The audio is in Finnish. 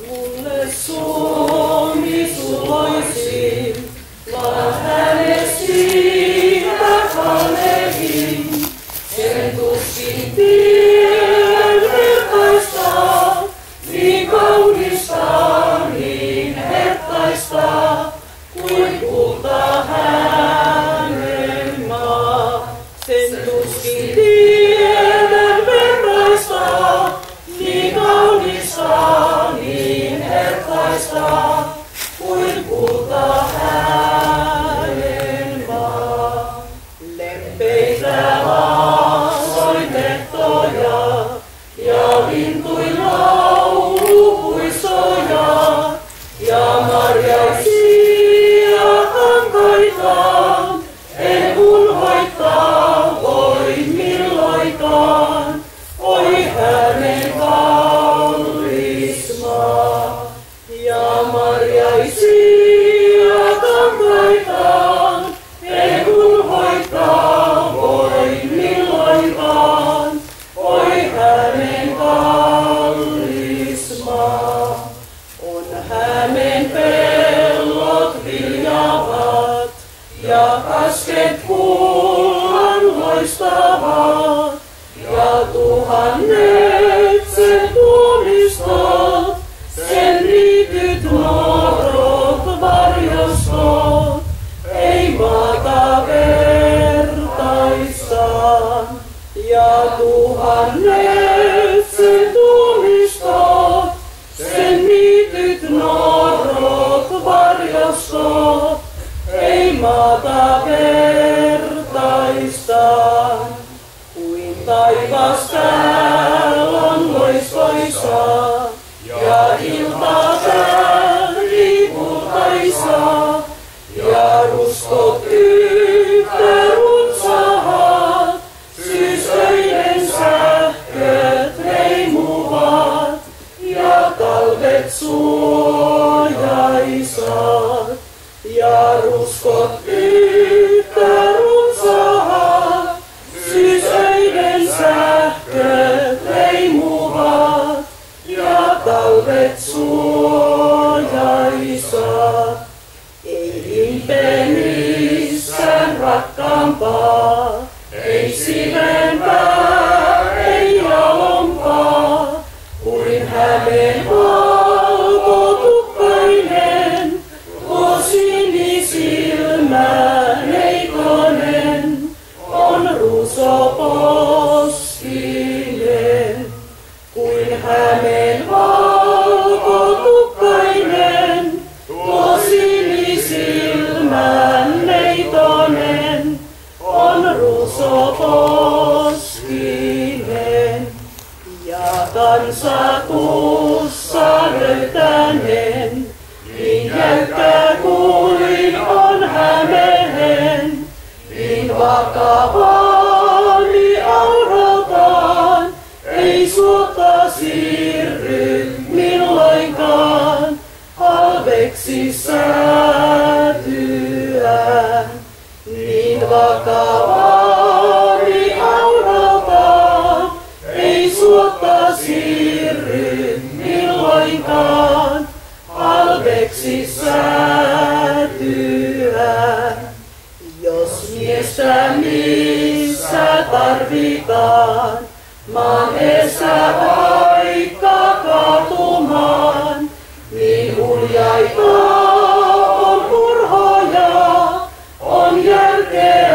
Mulle Suomi suloisin, vaan hänestä siitä kalehin. Sen tuskin tien vertaista, niin kaunista, niin hertaista, kuin kulta hänen maa. Sen tuskin tien vertaista, niin kaunista, niin hertaista, kuin kulta hänen maa. Lempeitä soitettoja ja lintuin laulupuistoja ja marjaisia hankaitaan, en unhoittaa voi milloinkaan, oi hänen kallis maa. Ja marjaisia hankaitaan, en unhoittaa voi milloinkaan, oi hänen kallis maa. On Hämeen pellot viljavat ja kasket kullan loistavat ja tuhannet sen tuomistot, sen niityt nuorot varjostot, ei maata vertaistaan. Ja tuhannet sen tuomistot, sen niityt nuorot varjostot, ei maata vertaistaan. Kuin taivas täällä on loistoisa ja ilta tähti kultaisa ja ruskot yhtä runsaat, syysöiden sähköt leimuvat ja talvet suojaisat ja ruskot yhtä runsaat, syysöiden sähköt leimuvat ja talvet suojaisat. Ei impemissään rakkaampaa, ei sivempää, ei jalompaa, kuin Hämeen valkotukkainen, tuo sinisilmäneitonen, on ruusoposkinen. Kuin Hämeen valkotukkainen, tuo sinisilmäneitonen, on ruusoposkinen. Ja kansatussa löytänen, niin jäykkä kuin on Hämeen, niin vakavani aurataan, ei suota siirry milloinkaan, halveksi säätyään. Niin vakavani aurataan, ei suota siirry milloinkaan, halveksi säätyään. Jos miestä missä tarvitaan, maan edessä vaikka katumaan, niin uljaita on turhoja, on järkeä